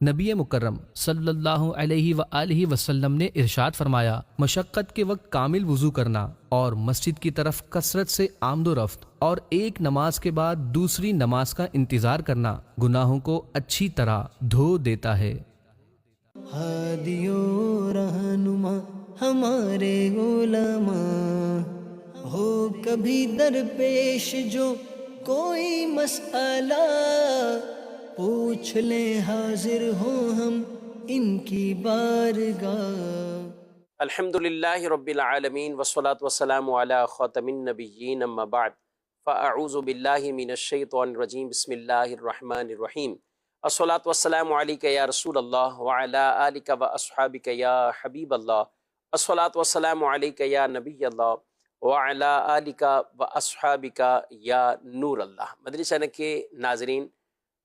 نبی مکرم صلی اللہ علیہ وآلہ وسلم نے ارشاد فرمایا، مشقت کے وقت کامل وضو کرنا اور مسجد کی طرف کثرت سے آمد و رفت اور ایک نماز کے بعد دوسری نماز کا انتظار کرنا گناہوں کو اچھی طرح دھو دیتا ہے۔ ہادی و رہنما ہمارے علماء، ہو کبھی درپیش جو کوئی مسئلہ، پوچھ لیں حاضر ہوں ہم ان کی بارگاہ۔ الحمد للہ رب العالمین والصلاة والسلام علی خاتم النبیین اما بعد فاعوذ باللہ من الشیطان الرجیم بسم اللہ الرحمن الرحیم الصلاة والسلام علیک یا رسول اللہ وعلی آلک واصحابک یا حبیب اللہ الصلاة والسلام علیک یا نبی اللہ وعلی آلک واصحابک یا نور اللہ۔ مدنی چینل کے ناظرین،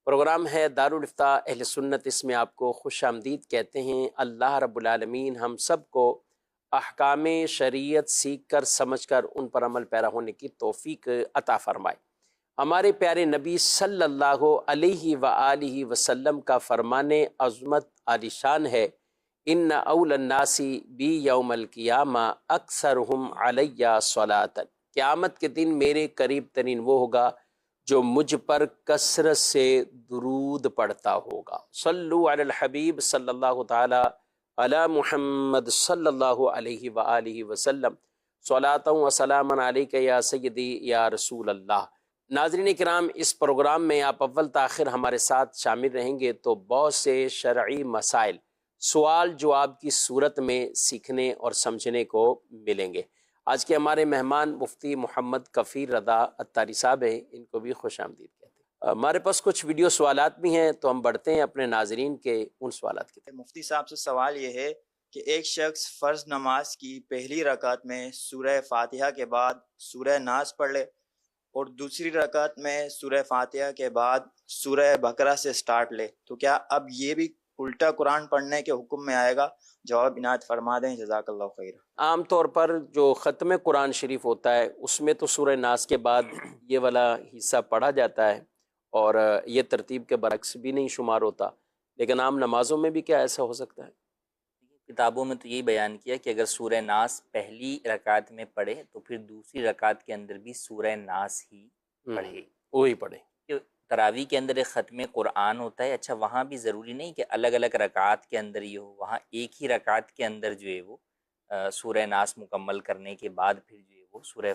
پروگرام ہے دارالافتاء اہل سنت، اس میں آپ کو خوش آمدید کہتے ہیں۔ اللہ رب العالمین ہم سب کو احکام شریعت سیکھ کر سمجھ کر ان پر عمل پیرا ہونے کی توفیق عطا فرمائے۔ ہمارے پیارے نبی صلی اللہ علیہ وآلہ وسلم کا فرمان عظمت عالی شان ہے، ان اول الناس بی یوم القیامہ اکثرہم علیہ صلاۃ، قیامت کے دن میرے قریب ترین وہ ہوگا جو مجھ پر کثرت سے درود پڑھتا ہوگا۔ صلو علی الحبیب صلی اللہ تعالی علی محمد صلی اللہ علیہ وآلہ وسلم، صلاۃ و سلام علیک یا سیدی یا رسول اللہ۔ ناظرین کرام، اس پروگرام میں آپ اول تاخیر ہمارے ساتھ شامل رہیں گے تو بہت سے شرعی مسائل سوال جواب کی صورت میں سیکھنے اور سمجھنے کو ملیں گے۔ آج کے ہمارے مہمان مفتی محمد کفیل رضا عطاری صاحب ہیں، ان کو بھی خوش آمدید کہتے ہیں۔ ہمارے پاس کچھ ویڈیو سوالات بھی ہیں تو ہم بڑھتے ہیں اپنے ناظرین کے ان سوالات کی طرف۔ مفتی صاحب سے سوال یہ ہے کہ ایک شخص فرض نماز کی پہلی رکعت میں سورہ فاتحہ کے بعد سورہ ناس پڑھ لے اور دوسری رکعت میں سورہ فاتحہ کے بعد سورہ بقرہ سے سٹارٹ لے، تو کیا اب یہ بھی الٹا قرآن پڑھنے کے حکم میں آئے گا؟ جواب عنایت فرما دیں، جزاک اللہ خیر۔ عام طور پر جو ختم قرآن شریف ہوتا ہے اس میں تو سورہ ناس کے بعد یہ والا حصہ پڑھا جاتا ہے اور یہ ترتیب کے برعکس بھی نہیں شمار ہوتا، لیکن عام نمازوں میں بھی کیا ایسا ہو سکتا ہے؟ کتابوں میں تو یہی بیان کیا کہ اگر سورہ ناس پہلی رکعت میں پڑھے تو پھر دوسری رکعت کے اندر بھی سورہ ناس ہی پڑھے، وہی پڑھے۔ تراویح کے اندر ایک ختم قرآن ہوتا ہے، اچھا وہاں بھی ضروری نہیں کہ الگ الگ رکعات کے اندر یہ ہو، وہاں ایک ہی رکعت کے اندر جو ہے وہ سورہ ناس مکمل کرنے کے بعد پھر جو ہے وہ سورہ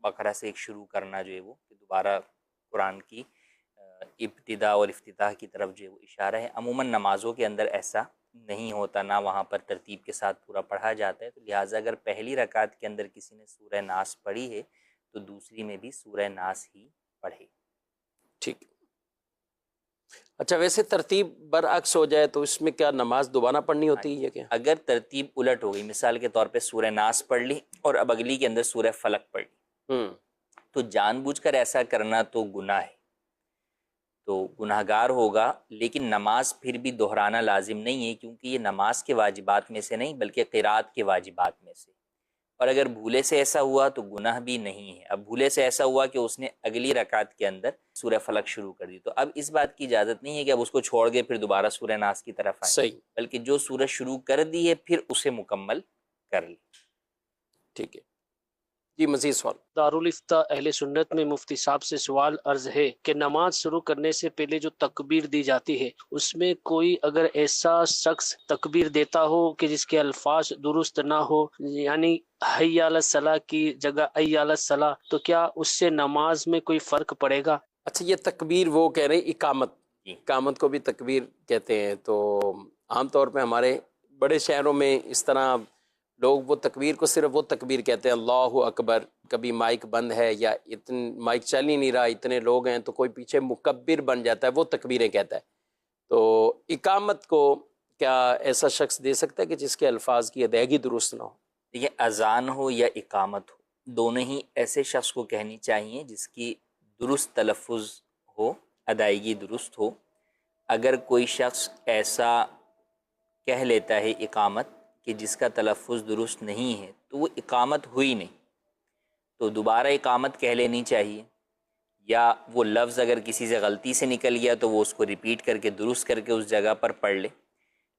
بقرہ سے ایک شروع کرنا جو ہے وہ دوبارہ قرآن کی ابتدا اور افتتاح کی طرف جو ہے وہ اشارہ ہے۔ عموماً نمازوں کے اندر ایسا نہیں ہوتا، نہ وہاں پر ترتیب کے ساتھ پورا پڑھا جاتا ہے، تو لہٰذا اگر پہلی رکعت کے اندر کسی نے سورہ ناس پڑھی ہے تو دوسری میں بھی سورہ ناس ہی پڑھے۔ ٹھیک۔ اچھا، ویسے ترتیب برعکس ہو جائے تو اس میں کیا نماز دوبارہ پڑھنی ہوتی ہے یا کیا؟ اگر ترتیب الٹ ہو گئی، مثال کے طور پہ سورہ ناس پڑھ لی اور اب اگلی کے اندر سورہ فلق پڑھ لی، تو جان بوجھ کر ایسا کرنا تو گناہ ہے، تو گناہ گار ہوگا، لیکن نماز پھر بھی دہرانا لازم نہیں ہے، کیونکہ یہ نماز کے واجبات میں سے نہیں بلکہ قرات کے واجبات میں سے، اور اگر بھولے سے ایسا ہوا تو گناہ بھی نہیں ہے۔ اب بھولے سے ایسا ہوا کہ اس نے اگلی رکعت کے اندر سورہ فلق شروع کر دی، تو اب اس بات کی اجازت نہیں ہے کہ اب اس کو چھوڑ کے پھر دوبارہ سورہ ناس کی طرف آئے، صحیح، بلکہ جو سورہ شروع کر دی ہے پھر اسے مکمل کر لی۔ ٹھیک ہے جی، مزید سوال۔ دارالافتاء اہل سنت میں مفتی صاحب سے سوال عرض ہے کہ نماز شروع کرنے سے پہلے جو تکبیر دی جاتی ہے اس میں کوئی اگر ایسا شخص تکبیر دیتا ہو کہ جس کے الفاظ درست نہ ہو، یعنی حی علی الصلاح کی جگہ ای علی الصلاح، تو کیا اس سے نماز میں کوئی فرق پڑے گا؟ اچھا، یہ تکبیر وہ کہہ رہے ہیں اقامت کو بھی تکبیر کہتے ہیں، تو عام طور پہ ہمارے بڑے شہروں میں اس طرح لوگ وہ تکبیر کو صرف وہ تکبیر کہتے ہیں اللہ اکبر، کبھی مائک بند ہے یا مائک چل ہی نہیں رہا، اتنے لوگ ہیں تو کوئی پیچھے مکبر بن جاتا ہے، وہ تکبیریں کہتا ہے۔ تو اقامت کو کیا ایسا شخص دے سکتا ہے کہ جس کے الفاظ کی ادائیگی درست نہ ہو؟ یہ اذان ہو یا اقامت ہو، دونوں ہی ایسے شخص کو کہنی چاہیے جس کی درست تلفظ ہو، ادائیگی درست ہو۔ اگر کوئی شخص ایسا کہہ لیتا ہے اقامت کہ جس کا تلفظ درست نہیں ہے تو وہ اقامت ہوئی نہیں، تو دوبارہ اقامت کہہ لینی چاہیے، یا وہ لفظ اگر کسی سے غلطی سے نکل گیا تو وہ اس کو ریپیٹ کر کے درست کر کے اس جگہ پر پڑھ لے.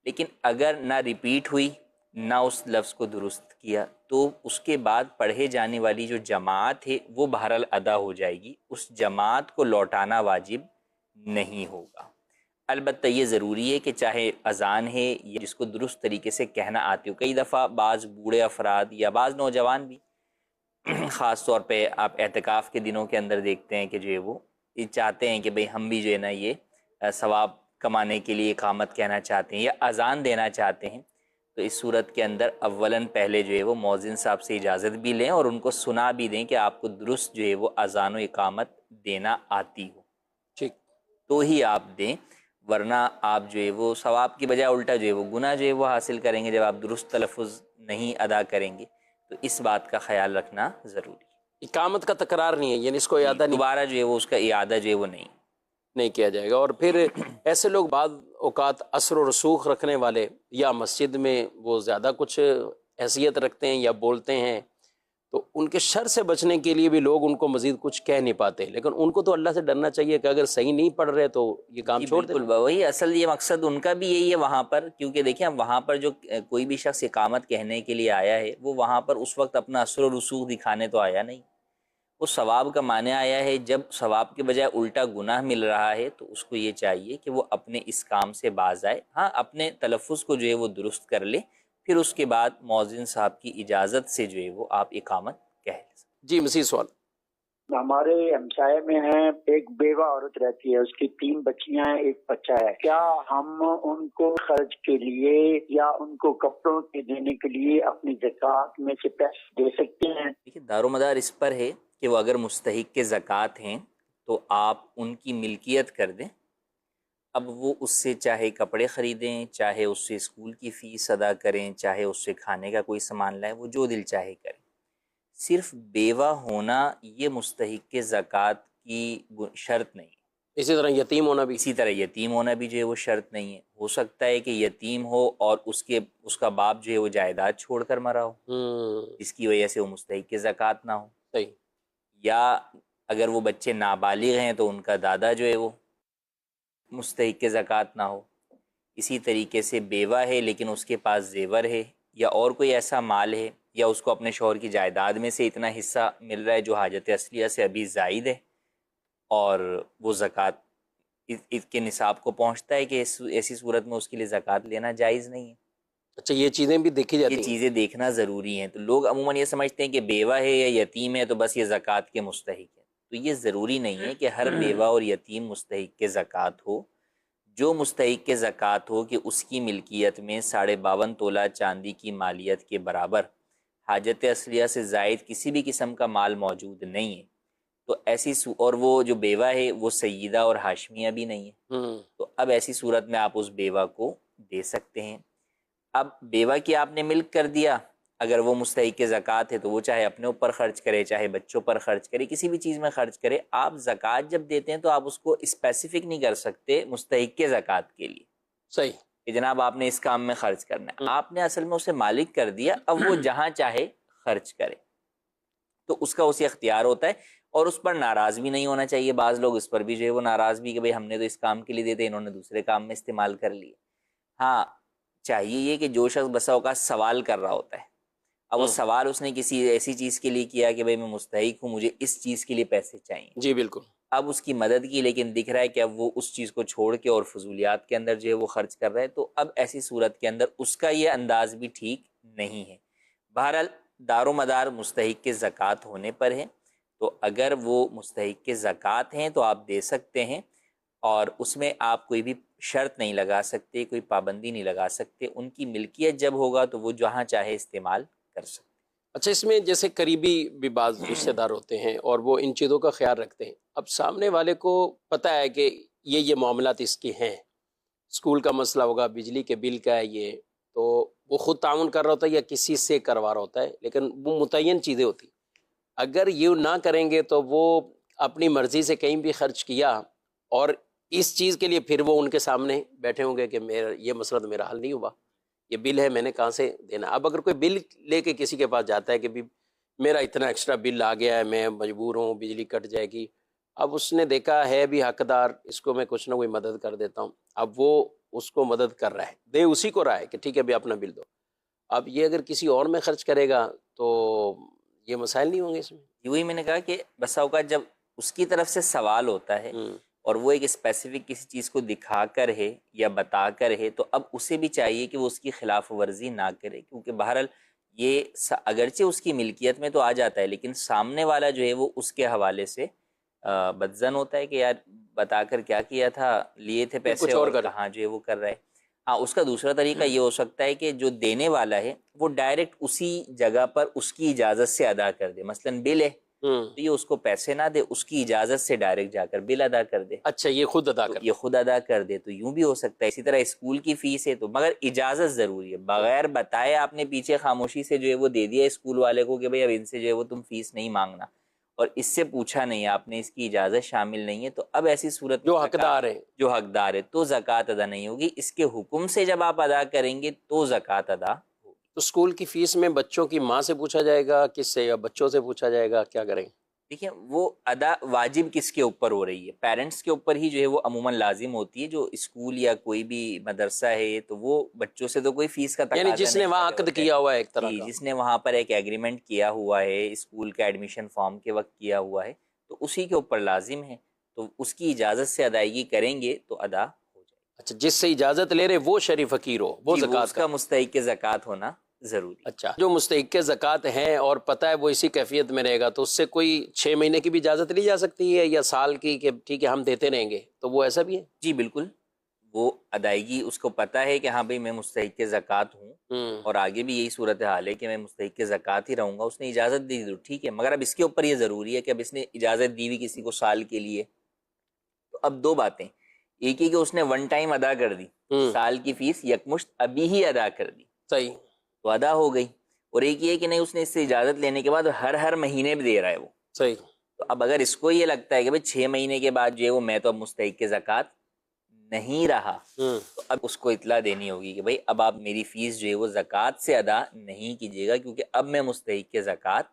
لیکن اگر نہ ریپیٹ ہوئی نہ اس لفظ کو درست کیا تو اس کے بعد پڑھے جانے والی جو جماعت ہے وہ بہرحال ادا ہو جائے گی، اس جماعت کو لوٹانا واجب نہیں ہوگا. البتہ یہ ضروری ہے کہ چاہے اذان ہے یا جس کو درست طریقے سے کہنا آتی ہو. کئی دفعہ بعض بوڑھے افراد یا بعض نوجوان بھی خاص طور پہ آپ اعتکاف کے دنوں کے اندر دیکھتے ہیں کہ جو ہے وہ یہ چاہتے ہیں کہ بھئی ہم بھی جو ہے نا یہ ثواب کمانے کے لیے اقامت کہنا چاہتے ہیں یا اذان دینا چاہتے ہیں. تو اس صورت کے اندر اولاً پہلے جو ہے وہ مؤذن صاحب سے اجازت بھی لیں اور ان کو سنا بھی دیں کہ آپ کو درست جو ہے وہ اذان و اقامت دینا آتی ہو، ٹھیک. تو ہی آپ دیں، ورنہ آپ جو ہے وہ ثواب کی بجائے الٹا جو ہے وہ گناہ جو ہے وہ حاصل کریں گے جب آپ درست تلفظ نہیں ادا کریں گے. تو اس بات کا خیال رکھنا ضروری ہے. اقامت کا تکرار نہیں ہے، یعنی اس کو اعادہ نہیں دوبارہ جو ہے وہ اس کا اعادہ جو ہے وہ نہیں کیا جائے گا. اور پھر ایسے لوگ بعض اوقات اثر و رسوخ رکھنے والے یا مسجد میں وہ زیادہ کچھ حیثیت رکھتے ہیں یا بولتے ہیں، تو ان کے شر سے بچنے کے لیے بھی لوگ ان کو مزید کچھ کہہ نہیں پاتے، لیکن ان کو تو اللہ سے ڈرنا چاہیے کہ اگر صحیح نہیں پڑھ رہے تو یہ کام چھوڑ دیں. بالکل وہی اصل یہ مقصد ان کا بھی یہی ہے وہاں پر، کیونکہ دیکھیں وہاں پر جو کوئی بھی شخص اقامت کہنے کے لیے آیا ہے وہ وہاں پر اس وقت اپنا اثر و رسوخ دکھانے تو آیا نہیں، وہ ثواب کا معنی آیا ہے. جب ثواب کے بجائے الٹا گناہ مل رہا ہے تو اس کو یہ چاہیے کہ وہ اپنے اس کام سے باز آئے. ہاں اپنے تلفظ کو جو ہے وہ درست کر لے، پھر اس کے بعد مؤذن صاحب کی اجازت سے جو ہے وہ آپ اقامت کہہ لیں. جی مزید سوال. ہمارے ہمسائے میں ہیں، ایک بیوہ عورت رہتی ہے، اس کی 3 بچیاں ہیں، 1 بچہ ہے. کیا ہم ان کو خرچ کے لیے یا ان کو کپڑوں کے دینے کے لیے اپنی زکوٰۃ میں سے پیسے دے سکتے ہیں؟ دیکھیے دار و مدار اس پر ہے کہ وہ اگر مستحق کے زکوٰۃ ہیں تو آپ ان کی ملکیت کر دیں. اب وہ اس سے چاہے کپڑے خریدیں، چاہے اس سے اسکول کی فیس ادا کریں، چاہے اس سے کھانے کا کوئی سامان لائیں، وہ جو دل چاہے کریں. صرف بیوہ ہونا یہ مستحق کے زکوٰۃ کی شرط نہیں. اسی طرح یتیم ہونا بھی. اسی طرح یتیم ہونا بھی جو ہے وہ شرط نہیں ہے. ہو سکتا ہے کہ یتیم ہو اور اس کا باپ جو ہے وہ جائیداد چھوڑ کر مرا ہو، جس کی وجہ سے وہ مستحق کے زکوٰۃ نہ ہو. صحیح. یا اگر وہ بچے نابالغ ہیں تو ان کا دادا جو ہے وہ مستحق کے زکوٰۃ نہ ہو. اسی طریقے سے بیوہ ہے لیکن اس کے پاس زیور ہے یا اور کوئی ایسا مال ہے یا اس کو اپنے شوہر کی جائیداد میں سے اتنا حصہ مل رہا ہے جو حاجت اصلیہ سے ابھی زائد ہے اور وہ زکوٰۃ اس کے نصاب کو پہنچتا ہے کہ ایسی صورت میں اس کے لیے زکوٰۃ لینا جائز نہیں ہے. اچھا یہ چیزیں بھی دیکھی جاتی یہ ہیں. چیزیں دیکھنا ضروری ہیں. تو لوگ عموماً یہ سمجھتے ہیں کہ بیوہ ہے یا یتیم ہے تو بس یہ زکوٰۃ کے مستحق ہے. تو یہ ضروری نہیں ہے کہ ہر بیوہ اور یتیم مستحق کے زکوٰۃ ہو. جو مستحق کے زکوٰۃ ہو کہ اس کی ملکیت میں 52.5 تولہ چاندی کی مالیت کے برابر حاجت اصلیہ سے زائد کسی بھی قسم کا مال موجود نہیں ہے تو ایسی اور وہ جو بیوہ ہے وہ سیدہ اور ہاشمیہ بھی نہیں ہے تو اب ایسی صورت میں آپ اس بیوہ کو دے سکتے ہیں. اب بیوہ کی آپ نے ملک کر دیا، اگر وہ مستحق زکوٰۃ ہے تو وہ چاہے اپنے اوپر خرچ کرے، چاہے بچوں پر خرچ کرے، کسی بھی چیز میں خرچ کرے. آپ زکوٰۃ جب دیتے ہیں تو آپ اس کو اسپیسیفک نہیں کر سکتے مستحق زکوٰۃ کے لیے. صحیح کہ جناب آپ نے اس کام میں خرچ کرنا ہے. آپ نے اصل میں اسے مالک کر دیا، اب وہ جہاں چاہے خرچ کرے تو اس کا اسے اختیار ہوتا ہے اور اس پر ناراض بھی نہیں ہونا چاہیے. بعض لوگ اس پر بھی جو ہے وہ ناراض بھی کہ بھئی ہم نے تو اس کام کے لیے دیتے، انہوں نے دوسرے کام میں استعمال کر لیے. ہاں چاہیے یہ کہ جو شخص بسا اوقات سوال کر رہا ہوتا ہے، اب وہ سوال اس نے کسی ایسی چیز کے لیے کیا کہ بھئی میں مستحق ہوں، مجھے اس چیز کے لیے پیسے چاہیے. جی بالکل. اب اس کی مدد کی لیکن دکھ رہا ہے کہ اب وہ اس چیز کو چھوڑ کے اور فضولیات کے اندر جو ہے وہ خرچ کر رہا ہے، تو اب ایسی صورت کے اندر اس کا یہ انداز بھی ٹھیک نہیں ہے. بہرحال دار و مدار مستحق کے زکوٰۃ ہونے پر ہے، تو اگر وہ مستحق کے زکوٰۃ ہیں تو آپ دے سکتے ہیں اور اس میں آپ کوئی بھی شرط نہیں لگا سکتے، کوئی پابندی نہیں لگا سکتے. ان کی ملکیت جب ہوگا تو وہ جہاں چاہے استعمال کر سکتے. اچھا اس میں جیسے قریبی بھی بعض رشتہ دار ہوتے ہیں اور وہ ان چیزوں کا خیال رکھتے ہیں. اب سامنے والے کو پتہ ہے کہ یہ معاملات اس کے ہیں، اسکول کا مسئلہ ہوگا، بجلی کے بل کا ہے، یہ تو وہ خود تعاون کر رہا ہوتا ہے یا کسی سے کروا رہا ہوتا ہے، لیکن وہ متعین چیزیں ہوتی. اگر یہ نہ کریں گے تو وہ اپنی مرضی سے کہیں بھی خرچ کیا اور اس چیز کے لیے پھر وہ ان کے سامنے بیٹھے ہوں گے کہ میرا یہ مسئلہ تو میرا حل نہیں ہوا، یہ بل ہے میں نے کہاں سے دینا. اب اگر کوئی بل لے کے کسی کے پاس جاتا ہے کہ بھی میرا اتنا ایکسٹرا بل آ گیا ہے، میں مجبور ہوں، بجلی کٹ جائے گی، اب اس نے دیکھا ہے بھی حقدار، اس کو میں کچھ نہ کوئی مدد کر دیتا ہوں، اب وہ اس کو مدد کر رہا ہے، دے اسی کو رہا ہے کہ ٹھیک ہے بھی اپنا بل دو. اب یہ اگر کسی اور میں خرچ کرے گا تو یہ مسائل نہیں ہوں گے اس میں. وہی میں نے کہا کہ بسا اوقات جب اس کی طرف سے سوال ہوتا ہے اور وہ ایک اسپیسیفک کسی چیز کو دکھا کر ہے یا بتا کر ہے، تو اب اسے بھی چاہیے کہ وہ اس کی خلاف ورزی نہ کرے، کیونکہ بہرحال یہ اگرچہ اس کی ملکیت میں تو آ جاتا ہے، لیکن سامنے والا جو ہے وہ اس کے حوالے سے بدظن ہوتا ہے کہ یار بتا کر کیا کیا تھا، لیے تھے پیسے کچھ اور اور کہاں جو ہے وہ کر رہا ہے. ہاں، اس کا دوسرا طریقہ یہ ہو سکتا ہے کہ جو دینے والا ہے وہ ڈائریکٹ اسی جگہ پر اس کی اجازت سے ادا کر دے. مثلاً بل ہے تو یہ اس کو پیسے نہ دے، اس کی اجازت سے ڈائریکٹ جا کر بل ادا کر دے. اچھا، یہ خود ادا کر، یہ خود ادا کر دے، تو یوں بھی ہو سکتا ہے. اسی طرح اسکول کی فیس ہے تو مگر اجازت ضروری ہے، بغیر بتائے آپ نے پیچھے خاموشی سے جو ہے وہ دے دیا اسکول والے کو کہ بھئی اب ان سے جو ہے وہ تم فیس نہیں مانگنا، اور اس سے پوچھا نہیں آپ نے، اس کی اجازت شامل نہیں ہے، تو اب ایسی صورت جو حقدار ہے، جو حقدار ہے تو زکوٰۃ ادا نہیں ہوگی. اس کے حکم سے جب آپ ادا کریں گے تو زکوٰۃ ادا ہوگی. تو اسکول کی فیس میں بچوں کی ماں سے پوچھا جائے گا کس سے، یا بچوں سے پوچھا جائے گا، کیا کریں گے؟ دیکھیں وہ ادا واجب کس کے اوپر ہو رہی ہے؟ پیرنٹس کے اوپر ہی جو ہے وہ عموماً لازم ہوتی ہے. جو اسکول یا کوئی بھی مدرسہ ہے تو وہ بچوں سے تو کوئی فیس کا تقاضا یعنی جس نے نہیں وہاں ہوتا عقد ہے. کیا ہوا ہے ایک طرح جی، کا. جس نے وہاں پر ایک ایگریمنٹ کیا ہوا ہے، اسکول کا ایڈمیشن فارم کے وقت کیا ہوا ہے، تو اسی کے اوپر لازم ہے. تو اس کی اجازت سے ادائیگی کریں گے تو ادا ہو جائے گی. اچھا، جس سے اجازت لے رہے وہ شریف فقیر ہو، وہ جی، زکوٰۃ اس کا مستحق زکوٰۃ ہونا ضروری. اچھا، جو مستحق زکوٰۃ ہیں اور پتہ ہے وہ اسی کیفیت میں رہے گا، تو اس سے کوئی 6 مہینے کی بھی اجازت لی جا سکتی ہے یا سال کی، کہ ٹھیک ہے ہم دیتے رہیں گے، تو وہ ایسا بھی ہے؟ جی بالکل، وہ ادائیگی اس کو پتہ ہے کہ ہاں بھئی میں مستحق زکوٰۃ ہوں اور آگے بھی یہی صورتحال ہے کہ میں مستحق زکوٰۃ ہی رہوں گا، اس نے اجازت دی تو ٹھیک ہے. مگر اب اس کے اوپر یہ ضروری ہے کہ اب اس نے اجازت دی ہوئی کسی کو سال کے لیے، تو اب دو باتیں، ایک ہی کہ اس نے ون ٹائم ادا کر دی، سال کی فیس یکمشت ابھی ہی ادا کر دی، صحیح، تو ادا ہو گئی. اور ایک یہ کہ نہیں، اس نے اس سے اجازت لینے کے بعد ہر مہینے بھی دے رہا ہے وہ. صحیح. تو اب اگر اس کو یہ لگتا ہے کہ بھئی 6 مہینے کے بعد جو ہے وہ میں تو اب مستحق زکوٰۃ نہیں رہا، تو اب اس کو اطلاع دینی ہوگی کہ بھئی اب آپ میری فیس جو ہے وہ زکوٰۃ سے ادا نہیں کیجیے گا، کیونکہ اب میں مستحق زکوٰۃ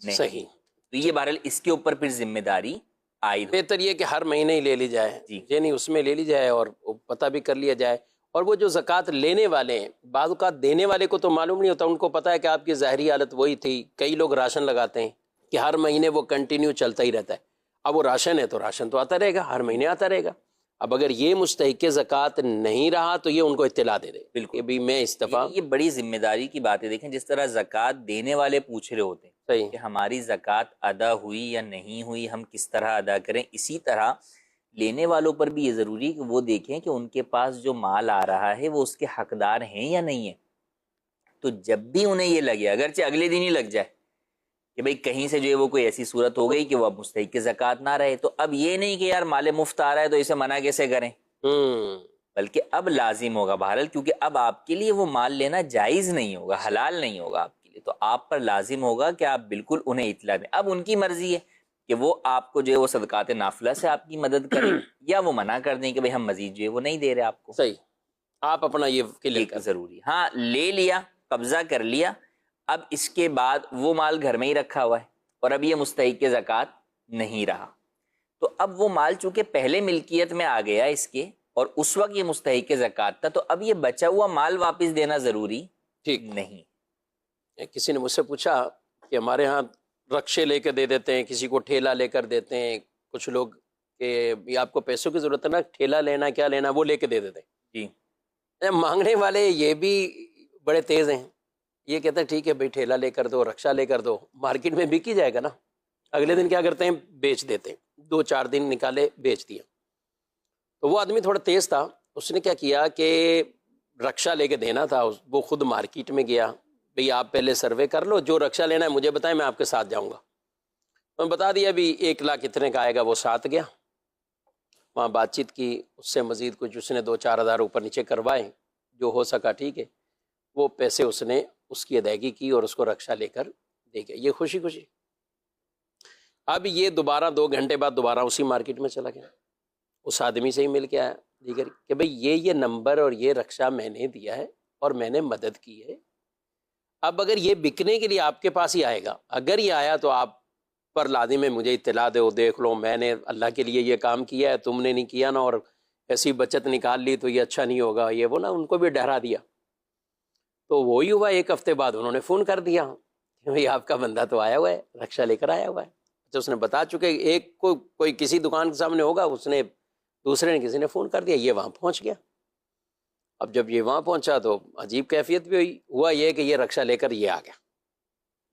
نہیں. صحیح. تو یہ بہرحال اس کے اوپر پھر ذمہ داری عائد. بہتر یہ کہ ہر مہینے ہی لے لی جائے، جی، یعنی اس میں لے لی جائے اور پتہ بھی کر لیا جائے. اور وہ جو زکوٰۃ لینے والے ہیں، بعض اوقات دینے والے کو تو معلوم نہیں ہوتا، ان کو پتہ ہے کہ آپ کی ظاہری حالت وہی تھی. کئی لوگ راشن لگاتے ہیں کہ ہر مہینے وہ کنٹینیو چلتا ہی رہتا ہے. اب وہ راشن ہے تو راشن تو آتا رہے گا، ہر مہینے آتا رہے گا. اب اگر یہ مستحق زکوٰۃ نہیں رہا تو یہ ان کو اطلاع دے دے بالکل کہ بھی میں اس دفعہ. یہ بڑی ذمہ داری کی بات ہے. دیکھیں جس طرح زکوٰۃ دینے والے پوچھ رہے ہوتے ہیں صحیح کہ ہماری زکوٰۃ ادا ہوئی یا نہیں ہوئی، ہم کس طرح ادا کریں، اسی طرح لینے والوں پر بھی یہ ضروری کہ وہ دیکھیں کہ ان کے پاس جو مال آ رہا ہے وہ اس کے حقدار ہیں یا نہیں ہیں. تو جب بھی انہیں یہ لگے، اگرچہ اگلے دن ہی لگ جائے کہ بھئی کہیں سے جو ہے وہ کوئی ایسی صورت ہو گئی کہ وہ اب مستحق زکوٰۃ نہ رہے، تو اب یہ نہیں کہ یار مال مفت آ رہا ہے تو اسے منع کیسے کریں، بلکہ اب لازم ہوگا بہرحال، کیونکہ اب آپ کے لیے وہ مال لینا جائز نہیں ہوگا، حلال نہیں ہوگا آپ کے لیے. تو آپ پر لازم ہوگا کہ آپ بالکل انہیں اطلاع دیں. اب ان کی مرضی ہے کہ وہ آپ کو جو ہے وہ صدقات نافلہ سے آپ کی مدد کریں یا وہ منع کر دیں کہ بھئی ہم مزید جو ہے وہ نہیں دے رہے آپ کو. صحیح، آپ اپنا یہ کلیئر ایک ضروری. ہاں، لے لیا، قبضہ کر لیا، اب اس کے بعد وہ مال گھر میں ہی رکھا ہوا ہے اور اب یہ مستحق زکوٰۃ نہیں رہا، تو اب وہ مال چونکہ پہلے ملکیت میں آ گیا اس کے اور اس وقت یہ مستحق زکوٰۃ تھا، تو اب یہ بچا ہوا مال واپس دینا ضروری ٹھیک نہیں. کسی نے مجھ سے پوچھا کہ ہمارے ہاں رکشے لے کر دے دیتے ہیں، کسی کو ٹھیلا لے کر دیتے ہیں کچھ لوگ، کہ یہ آپ کو پیسوں کی ضرورت ہے نا، ٹھیلا لینا کیا لینا وہ لے کے دے دیتے ہیں. جی، مانگنے والے یہ بھی بڑے تیز ہیں، یہ کہتے ہیں ٹھیک ہے بھائی ٹھیلا لے کر دو، رکشا لے کر دو، مارکیٹ میں بک ہی جائے گا نا. اگلے دن کیا کرتے ہیں، بیچ دیتے ہیں، 2-4 دن نکالے بیچ دیا. تو وہ آدمی تھوڑا تیز تھا، اس نے کیا کیا کہ رکشا لے کے دینا تھا، وہ خود مارکیٹ میں گیا، بھئی آپ پہلے سروے کر لو، جو رکشا لینا ہے مجھے بتائیں، میں آپ کے ساتھ جاؤں گا. میں بتا دیا بھی 1 لاکھ کتنے کا آئے گا، وہ ساتھ گیا، وہاں بات چیت کی، اس سے مزید کچھ اس نے 2-4 ہزار اوپر نیچے کروائے، جو ہو سکا ٹھیک ہے، وہ پیسے اس نے اس کی ادائیگی کی اور اس کو رکشا لے کر دے گیا، یہ خوشی خوشی. اب یہ دوبارہ 2 گھنٹے بعد دوبارہ اسی مارکیٹ میں چلا گیا، اس آدمی سے ہی مل کے آیا دیگر کہ بھئی یہ نمبر اور یہ رکشا میں نے دیا ہے اور میں نے مدد کی ہے. اب اگر یہ بکنے کے لیے آپ کے پاس ہی آئے گا، اگر یہ آیا تو آپ پر لازم ہے مجھے اطلاع دو، دیکھ لو میں نے اللہ کے لیے یہ کام کیا ہے، تم نے نہیں کیا نا، اور ایسی بچت نکال لی تو یہ اچھا نہیں ہوگا، یہ وہ نا، ان کو بھی ڈرا دیا۔ تو وہی ہوا، ایک ہفتے بعد انہوں نے فون کر دیا کہ بھائی آپ کا بندہ تو آیا ہوا ہے، رکشہ لے کر آیا ہوا ہے۔ اچھا، اس نے بتا چکے، ایک کو کوئی کسی دکان کے سامنے ہوگا، اس نے دوسرے نے کسی نے فون کر دیا، یہ وہاں پہنچ گیا۔ اب جب یہ وہاں پہنچا تو عجیب کیفیت بھی ہوئی، ہوا یہ کہ یہ رکشہ لے کر یہ آ گیا،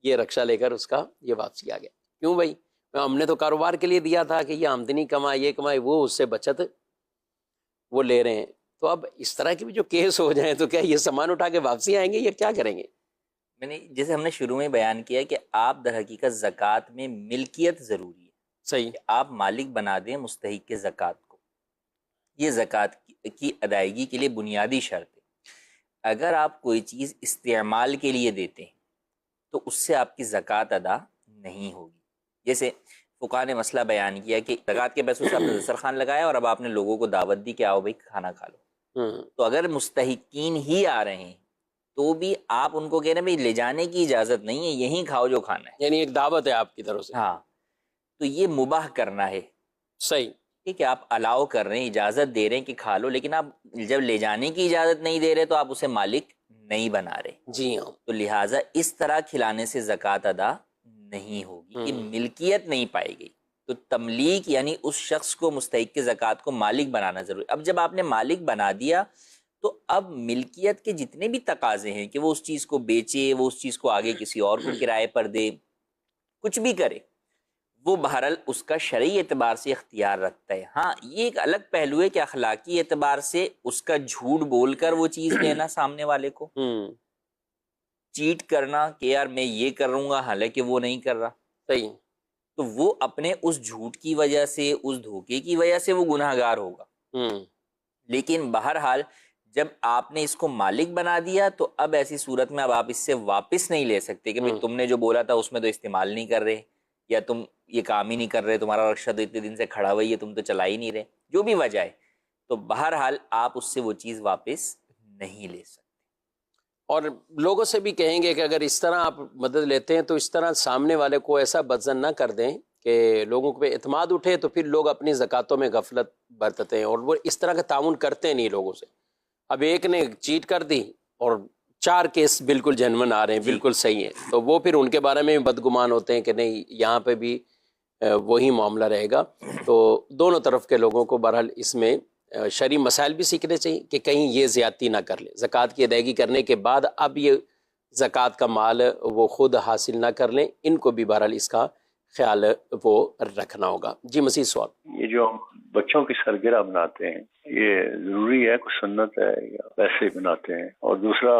یہ رکشہ لے کر اس کا یہ واپسی آ گیا۔ کیوں بھائی؟ ہم نے تو کاروبار کے لیے دیا تھا کہ یہ آمدنی کمائے، یہ کمائے، وہ اس سے بچت وہ لے رہے ہیں۔ تو اب اس طرح کے بھی جو کیس ہو جائیں تو کیا یہ سامان اٹھا کے واپسی آئیں گے یا کیا کریں گے؟ میں نے جیسے ہم نے شروع میں بیان کیا کہ آپ در حقیقت زکوٰۃ میں ملکیت ضروری ہے، صحیح، کہ آپ مالک بنا دیں مستحق کے زکوٰۃ کو، یہ زکوٰۃ کی ادائیگی کے لیے بنیادی شرط ہے۔ اگر آپ کوئی چیز استعمال کے لیے دیتے ہیں تو اس سے آپ کی زکوٰۃ ادا نہیں ہوگی۔ جیسے فقہا نے مسئلہ بیان کیا کہ زکوٰۃ کے پیسوں سے آپ نے دسترخوان لگایا اور اب آپ نے لوگوں کو دعوت دی کہ آؤ بھائی کھانا کھا لو، تو اگر مستحقین ہی آ رہے ہیں تو بھی آپ ان کو کہہ رہے ہیں بھائی لے جانے کی اجازت نہیں ہے، یہیں کھاؤ جو کھانا ہے، یعنی ایک دعوت ہے آپ کی طرف سے۔ ہاں، تو یہ مباح کرنا ہے، صحیح، ٹھیک ہے، آپ الاؤ کر رہے ہیں، اجازت دے رہے ہیں کہ کھا لو، لیکن آپ جب لے جانے کی اجازت نہیں دے رہے تو آپ اسے مالک نہیں بنا رہے، جی ہاں، تو لہٰذا اس طرح کھلانے سے زکوٰۃ ادا نہیں ہوگی، کہ ملکیت نہیں پائے گی۔ تو تملیک یعنی اس شخص کو مستحق کے زکوٰۃ کو مالک بنانا ضروری۔ اب جب آپ نے مالک بنا دیا تو اب ملکیت کے جتنے بھی تقاضے ہیں کہ وہ اس چیز کو بیچے، وہ اس چیز کو آگے کسی اور کو کرائے پر دے، کچھ بھی کرے، وہ بہرحال اس کا شرعی اعتبار سے اختیار رکھتا ہے۔ ہاں، یہ ایک الگ پہلو ہے کہ اخلاقی اعتبار سے اس کا جھوٹ بول کر وہ چیز دینا سامنے والے کو، چیٹ کرنا کہ یار میں یہ کروں گا حالانکہ وہ نہیں کر رہا، صحیح، تو وہ اپنے اس جھوٹ کی وجہ سے، اس دھوکے کی وجہ سے وہ گناہ گار ہوگا۔ لیکن بہرحال جب آپ نے اس کو مالک بنا دیا تو اب ایسی صورت میں اب آپ اس سے واپس نہیں لے سکتے کہ بھئی تم نے جو بولا تھا اس میں تو استعمال نہیں کر رہے، یا تم یہ کام ہی نہیں کر رہے، تمہارا رکشہ تو اتنے دن سے کھڑا ہوا ہی ہے، تم تو چلا ہی نہیں رہے، جو بھی وجہ ہے، تو بہرحال آپ اس سے وہ چیز واپس نہیں لے سکتے۔ اور لوگوں سے بھی کہیں گے کہ اگر اس طرح آپ مدد لیتے ہیں تو اس طرح سامنے والے کو ایسا بدظن نہ کر دیں کہ لوگوں پہ اعتماد اٹھے تو پھر لوگ اپنی زکاتوں میں غفلت برتتے ہیں، اور وہ اس طرح کا تعاون کرتے نہیں لوگوں سے۔ اب ایک نے چیٹ کر دی اور 4 کیس بالکل جنون آ رہے ہیں، بالکل صحیح ہیں، تو وہ پھر ان کے بارے میں بدگمان ہوتے ہیں کہ نہیں یہاں پہ بھی وہی معاملہ رہے گا۔ تو دونوں طرف کے لوگوں کو بہرحال اس میں شرعی مسائل بھی سیکھنے چاہیے کہ کہیں یہ زیادتی نہ کر لیں، زکوٰۃ کی ادائیگی کرنے کے بعد اب یہ زکوٰۃ کا مال وہ خود حاصل نہ کر لیں، ان کو بھی بہرحال اس کا خیال وہ رکھنا ہوگا۔ جی مزید سوال۔ یہ جو ہم بچوں کی سالگرہ بناتے ہیں یہ ضروری ہے، کچھ سنت ہے یا ویسے بناتے ہیں؟ اور دوسرا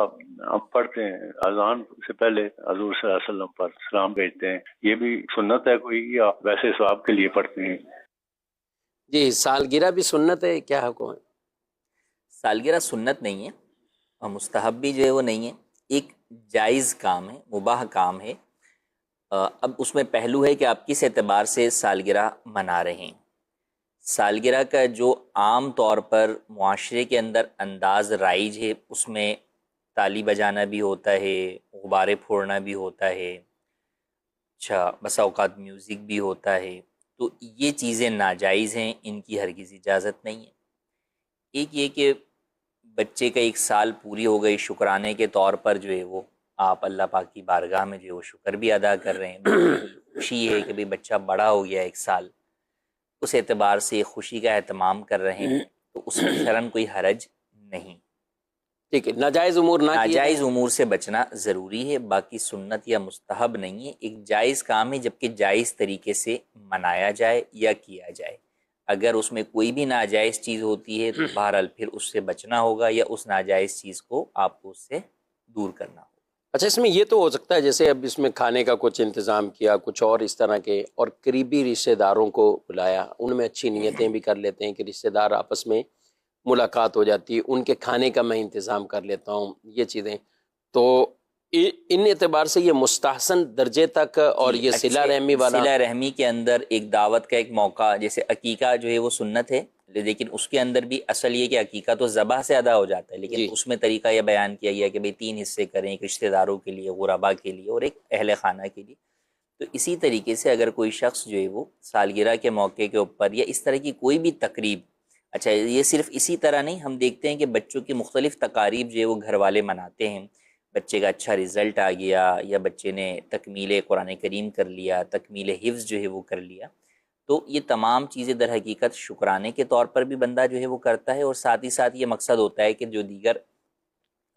ہم پڑھتے ہیں اذان سے پہلے حضور صلی اللہ علیہ وسلم پر سلام بھیجتے ہیں، یہ بھی سنت ہے کوئی یا ویسے ثواب کے لیے پڑھتے ہیں؟ جی سالگرہ بھی سنت ہے، کیا حکم ہے؟ سالگرہ سنت نہیں ہے اور مستحب بھی جو ہے وہ نہیں ہے، ایک جائز کام ہے، مباح کام ہے۔ اب اس میں پہلو ہے کہ آپ کس اعتبار سے سالگرہ منا رہے ہیں۔ سالگرہ کا جو عام طور پر معاشرے کے اندر انداز رائج ہے، اس میں تالی بجانا بھی ہوتا ہے، غبارے پھوڑنا بھی ہوتا ہے، اچھا بسا اوقات میوزک بھی ہوتا ہے، تو یہ چیزیں ناجائز ہیں، ان کی ہرگز اجازت نہیں ہے۔ ایک یہ کہ بچے کا 1 سال پوری ہو گئی، شکرانے کے طور پر جو ہے وہ آپ اللہ پاک کی بارگاہ میں جو ہے وہ شکر بھی ادا کر رہے ہیں، خوشی ہے کہ بھئی بچہ بڑا ہو گیا 1 سال، اس اعتبار سے خوشی کا اہتمام کر رہے ہیں، تو اس میں شرعاً کوئی حرج نہیں۔ ٹھیک ہے، ناجائز امور نہ کیے ناجائز امور سے بچنا ضروری ہے، باقی سنت یا مستحب نہیں ہے، ایک جائز کام ہے جبکہ جائز طریقے سے منایا جائے یا کیا جائے۔ اگر اس میں کوئی بھی ناجائز چیز ہوتی ہے تو بہرحال پھر اس سے بچنا ہوگا یا اس ناجائز چیز کو آپ کو اس سے دور کرنا ہوگا۔ اچھا، اس میں یہ تو ہو سکتا ہے جیسے اب اس میں کھانے کا کچھ انتظام کیا، کچھ اور اس طرح کے، اور قریبی رشتہ داروں کو بلایا، ان میں اچھی نیتیں بھی کر لیتے ہیں کہ رشتہ دار آپس میں ملاقات ہو جاتی ہے، ان کے کھانے کا میں انتظام کر لیتا ہوں، یہ چیزیں تو ان اعتبار سے یہ مستحسن درجے تک، اور یہ صلہ رحمی والا، صلہ رحمی کے اندر ایک دعوت کا ایک موقع، جیسے عقیقہ جو ہے وہ سنت ہے، لیکن اس کے اندر بھی اصل یہ کہ عقیقہ تو ذبح سے ادا ہو جاتا ہے، لیکن اس میں طریقہ یہ بیان کیا گیا کہ بھئی 3 حصے کریں، ایک رشتہ داروں کے لیے، غربا کے لیے، اور ایک اہل خانہ کے لیے۔ تو اسی طریقے سے اگر کوئی شخص جو ہے وہ سالگرہ کے موقع کے اوپر یا اس طرح کی کوئی بھی تقریب، اچھا یہ صرف اسی طرح نہیں، ہم دیکھتے ہیں کہ بچوں کی مختلف تقاریب جو ہے وہ گھر والے مناتے ہیں، بچے کا اچھا رزلٹ آ گیا یا بچے نے تکمیل قرآن کریم کر لیا، تکمیل حفظ جو ہے وہ کر لیا، تو یہ تمام چیزیں در حقیقت شکرانے کے طور پر بھی بندہ جو ہے وہ کرتا ہے، اور ساتھ ہی ساتھ یہ مقصد ہوتا ہے کہ جو دیگر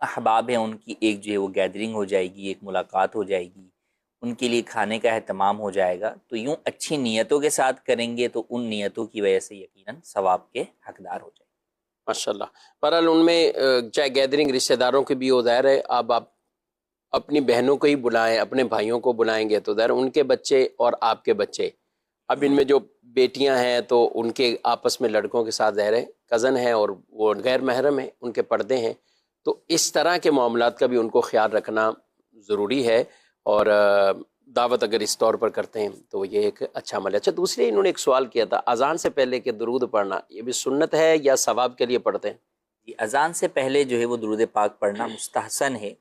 احباب ہیں ان کی ایک جو ہے وہ گیدرنگ ہو جائے گی، ایک ملاقات ہو جائے گی، ان کے لیے کھانے کا اہتمام ہو جائے گا۔ تو یوں اچھی نیتوں کے ساتھ کریں گے تو ان نیتوں کی وجہ سے یقیناً ثواب کے حقدار ہو جائیں گے۔ ماشاء اللہ۔ بہرحال ان میں چاہے گیدرنگ رشتہ داروں کی بھی ہو، ظاہر ہے اب آپ اپنی بہنوں کو ہی بلائیں، اپنے بھائیوں کو بلائیں گے تو ظاہر ان کے بچے اور آپ کے بچے، اب ان میں جو بیٹیاں ہیں تو ان کے آپس میں لڑکوں کے ساتھ ظاہر ہے کزن ہیں اور وہ غیر محرم ہیں، ان کے پردے ہیں، تو اس طرح کے معاملات کا بھی ان کو خیال رکھنا ضروری ہے، اور دعوت اگر اس طور پر کرتے ہیں تو یہ ایک اچھا عمل ہے۔ اچھا دوسرے انہوں نے ایک سوال کیا تھا، اذان سے پہلے کہ درود پڑھنا یہ بھی سنت ہے یا ثواب کے لیے پڑھتے ہیں؟ جی، اذان سے پہلے جو ہے وہ درود پاک پڑھنا مستحسن ہے،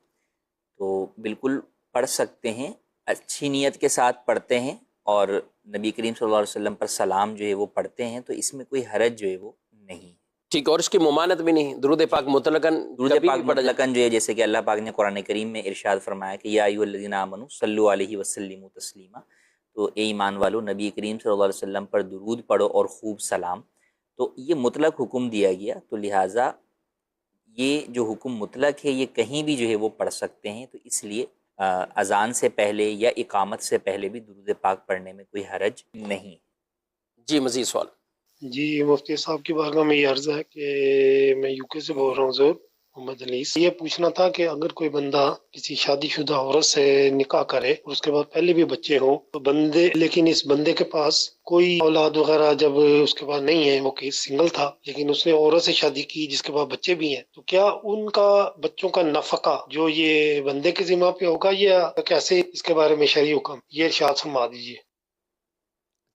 تو بالکل پڑھ سکتے ہیں، اچھی نیت کے ساتھ پڑھتے ہیں اور نبی کریم صلی اللہ علیہ وسلم پر سلام جو ہے وہ پڑھتے ہیں، تو اس میں کوئی حرج جو ہے وہ نہیں۔ ٹھیک، اور اس کی ممانعت بھی نہیں، درود پاک مطلقاً درود کبھی پاک بھی پڑھا جائے۔ مطلقاً جو ہے جیسے کہ اللہ پاک نے قرآن کریم میں ارشاد فرمایا کہ یا ایھا الذین آمنوا صلوا علیہ وسلموا تسلیما، تو اے ایمان والو نبی کریم صلی اللہ علیہ وسلم پر درود پڑھو اور خوب سلام، تو یہ مطلق حکم دیا گیا، تو لہٰذا یہ جو حکم مطلق ہے یہ کہیں بھی جو ہے وہ پڑھ سکتے ہیں، تو اس لیے اذان سے پہلے یا اقامت سے پہلے بھی درود پاک پڑھنے میں کوئی حرج نہیں۔ جی مزید سوال۔ جی مفتی صاحب کی بارگاہ میں یہ عرض ہے کہ میں یو کے سے بول رہا ہوں، زور محمد انیس۔ یہ پوچھنا تھا کہ اگر کوئی بندہ کسی شادی شدہ عورت سے نکاح کرے اور اس کے بعد پہلے بھی بچے ہوں تو لیکن اس بندے کے پاس کوئی اولاد وغیرہ جب اس کے پاس نہیں ہے، وہ کہ سنگل تھا لیکن اس نے عورت سے شادی کی جس کے پاس بچے بھی ہیں، تو کیا ان کا بچوں کا نفقہ جو یہ بندے کے ذمہ پہ ہوگا یا کیسے، اس کے بارے میں شرعی حکم یہ ارشاد فرما دیجیے۔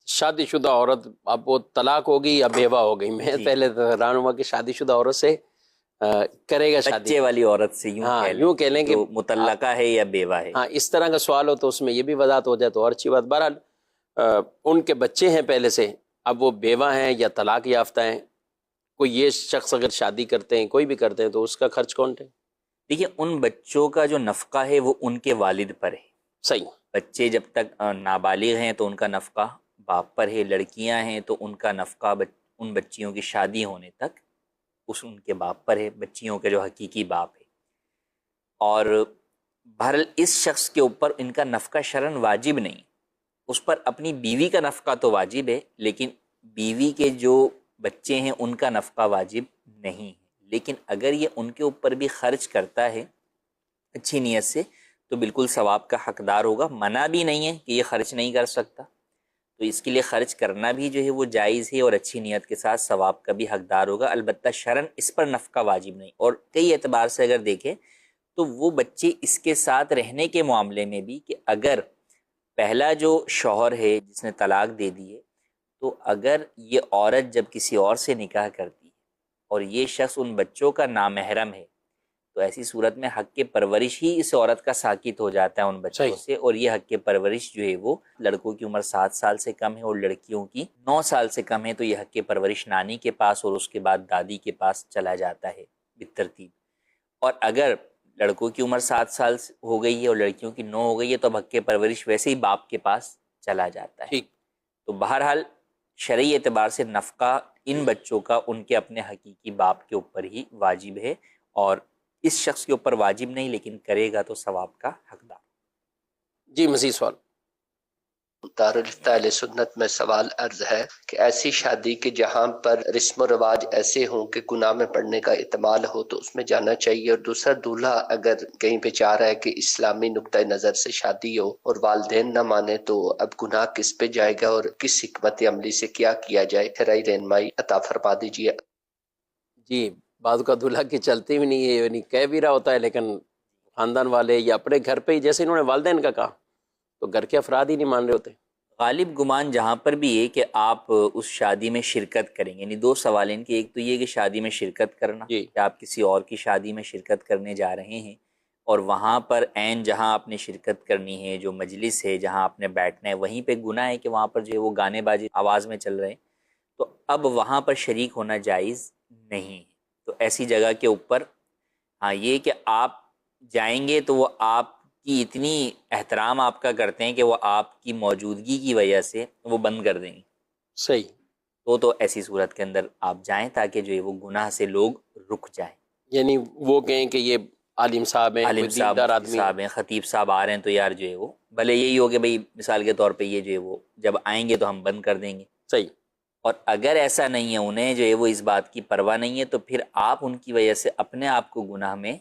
شادی شدہ عورت اب وہ طلاق ہوگی یا بیوہ ہو گئی؟ میں جی۔ پہلے حیران ہوا کہ شادی شدہ عورت سے کرے گا شادی، بچے والی عورت سے ہاں یوں کہہ لیں کہ تو مطلقہ ہے یا بیوہ ہے۔ ہاں اس طرح کا سوال ہو تو اس میں یہ بھی وضاحت ہو جائے تو اور اچھی بات۔ بہرحال ان کے بچے ہیں پہلے سے، اب وہ بیوہ ہیں یا طلاق یافتہ ہیں، کوئی یہ شخص اگر شادی کرتے ہیں کوئی بھی کرتے ہیں تو اس کا خرچ کون ہے؟ دیکھیے ان بچوں کا جو نفقہ ہے وہ ان کے والد پر ہے۔ صحیح۔ بچے جب تک نابالغ ہیں تو ان کا نفقہ باپ پر ہے، لڑکیاں ہیں تو ان کا نفقہ ان بچیوں کی شادی ہونے تک ان کے باپ پر ہے، بچیوں کے جو حقیقی باپ ہے۔ اور بہرحال اس شخص کے اوپر ان کا نفقہ شرعاً واجب نہیں، اس پر اپنی بیوی کا نفقہ تو واجب ہے، لیکن بیوی کے جو بچے ہیں ان کا نفقہ واجب نہیں ہے۔ لیکن اگر یہ ان کے اوپر بھی خرچ کرتا ہے اچھی نیت سے تو بالکل ثواب کا حقدار ہوگا، منع بھی نہیں ہے کہ یہ خرچ نہیں کر سکتا، تو اس کے لیے خرچ کرنا بھی جو ہے وہ جائز ہے اور اچھی نیت کے ساتھ ثواب کا بھی حقدار ہوگا، البتہ شرعاً اس پر نفقہ واجب نہیں۔ اور کئی اعتبار سے اگر دیکھیں تو وہ بچے اس کے ساتھ رہنے کے معاملے میں بھی کہ اگر پہلا جو شوہر ہے جس نے طلاق دے دی ہے، تو اگر یہ عورت جب کسی اور سے نکاح کرتی ہے اور یہ شخص ان بچوں کا نامحرم ہے تو ایسی صورت میں حق پرورش ہی اس عورت کا ساقط ہو جاتا ہے ان بچوں سے، اور یہ حق پرورش جو ہے وہ لڑکوں کی عمر 7 سال سے کم ہے اور لڑکیوں کی 9 سال سے کم ہے، تو یہ حق پرورش نانی کے پاس اور اس کے بعد دادی کے پاس چلا جاتا ہے بالترتیب۔ اور اگر لڑکوں کی عمر 7 سال ہو گئی ہے اور لڑکیوں کی 9 ہو گئی ہے تو اب حق پرورش ویسے ہی باپ کے پاس چلا جاتا ہے۔ تو بہرحال شرعی اعتبار سے نفقہ ان بچوں کا ان کے اپنے حقیقی باپ کے اوپر ہی واجب ہے، اور اس شخص کے اوپر واجب نہیں لیکن کرے گا تو ثواب کا حقدار۔ جی مزید سوال۔ دارالفتہ اہل سنت میں سوال عرض ہے کہ ایسی شادی کے جہاں پر رسم و رواج ایسے ہوں کہ گناہ میں پڑنے کا احتمال ہو تو اس میں جانا چاہیے، اور دوسرا دولہا اگر کہیں پہ چاہ رہا ہے کہ اسلامی نقطۂ نظر سے شادی ہو اور والدین نہ مانے تو اب گناہ کس پہ جائے گا اور کس حکمت عملی سے کیا کیا جائے، شرعی رہنمائی عطا فرما دیجیے۔ جی بعض کا دولہا کی چلتی بھی نہیں ہے، یعنی کہہ بھی رہا ہوتا ہے لیکن خاندان والے یا اپنے گھر پہ ہی، جیسے انہوں نے والدین کا کہا تو گھر کے افراد ہی نہیں مان رہے ہوتے۔ غالب گمان جہاں پر بھی ہے کہ آپ اس شادی میں شرکت کریں گے، یعنی 2 سوال ہیں کہ ایک تو یہ کہ شادی میں شرکت کرنا، کہ آپ کسی اور کی شادی میں شرکت کرنے جا رہے ہیں، اور وہاں پر عین جہاں آپ نے شرکت کرنی ہے، جو مجلس ہے جہاں آپ نے بیٹھنا ہے، وہیں پہ گناہ ہے کہ وہاں پر جو ہے وہ گانے بازی آواز میں چل رہے ہیں، تو اب وہاں پر شریک ہونا جائز نہیں ہے۔ تو ایسی جگہ کے اوپر ہاں یہ کہ آپ جائیں گے تو وہ آپ کی اتنی احترام آپ کا کرتے ہیں کہ وہ آپ کی موجودگی کی وجہ سے وہ بند کر دیں گے، صحیح، تو ایسی صورت کے اندر آپ جائیں تاکہ جو ہے وہ گناہ سے لوگ رک جائیں۔ یعنی وہ کہیں کہ یہ عالم صاحب ہیں، عالم کوئی صاحب، دیندار مفتی آدمی صاحب ہیں، خطیب صاحب آ رہے ہیں، تو یار جو ہے وہ بھلے یہی ہو کہ بھئی مثال کے طور پہ یہ جو ہے وہ جب آئیں گے تو ہم بند کر دیں گے، صحیح، اور اگر ایسا نہیں ہے، انہیں جو ہے وہ اس بات کی پرواہ نہیں ہے، تو پھر آپ ان کی وجہ سے اپنے آپ کو گناہ میں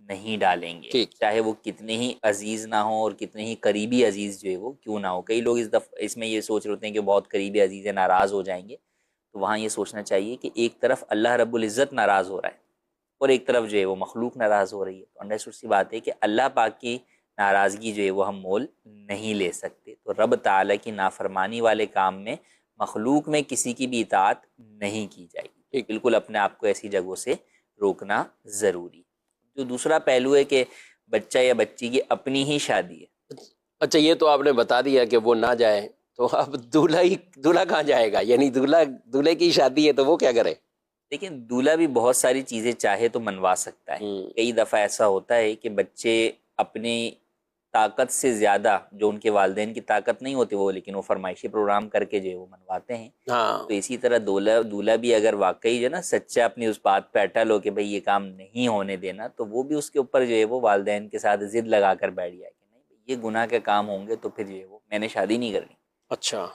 نہیں ڈالیں گے، ٹھیک، چاہے وہ کتنے ہی عزیز نہ ہوں اور کتنے ہی قریبی عزیز جو ہے وہ کیوں نہ ہو۔ کئی لوگ اس میں یہ سوچ رہے ہوتے ہیں کہ بہت قریبی عزیز ہیں، ناراض ہو جائیں گے، تو وہاں یہ سوچنا چاہیے کہ ایک طرف اللہ رب العزت ناراض ہو رہا ہے اور ایک طرف جو ہے وہ مخلوق ناراض ہو رہی ہے، تو انڈرسٹوڈ سی بات ہے کہ اللہ پاک کی ناراضگی جو ہے وہ ہم مول نہیں لے سکتے، تو رب تعالیٰ کی نافرمانی والے کام میں مخلوق میں کسی کی بھی اطاعت نہیں کی جائے گی، بالکل اپنے آپ کو ایسی جگہوں سے روکنا ضروری۔ جو دوسرا پہلو ہے کہ بچہ یا بچی کی اپنی ہی شادی ہے، اچھا یہ تو آپ نے بتا دیا کہ وہ نہ جائے، تو اب دولہا کہاں جائے گا؟ یعنی دولہے کی شادی ہے تو وہ کیا کرے؟ لیکن دولہا بھی بہت ساری چیزیں چاہے تو منوا سکتا ہے۔ کئی دفعہ ایسا ہوتا ہے کہ بچے اپنی طاقت سے زیادہ، جو ان کے والدین کی طاقت نہیں ہوتی وہ، لیکن وہ فرمائشی پروگرام کر کے جو ہے وہ منواتے ہیں۔ ہاں، تو اسی طرح دولہا بھی اگر واقعی جو ہے نا سچا اپنی اس بات پہ اٹل ہو کہ بھئی یہ کام نہیں ہونے دینا، تو وہ بھی اس کے اوپر جو ہے وہ والدین کے ساتھ ضد لگا کر بیٹھ جائے کہ نہیں یہ گناہ کے کام ہوں گے تو پھر جو ہے وہ میں نے شادی نہیں کرنی۔ اچھا،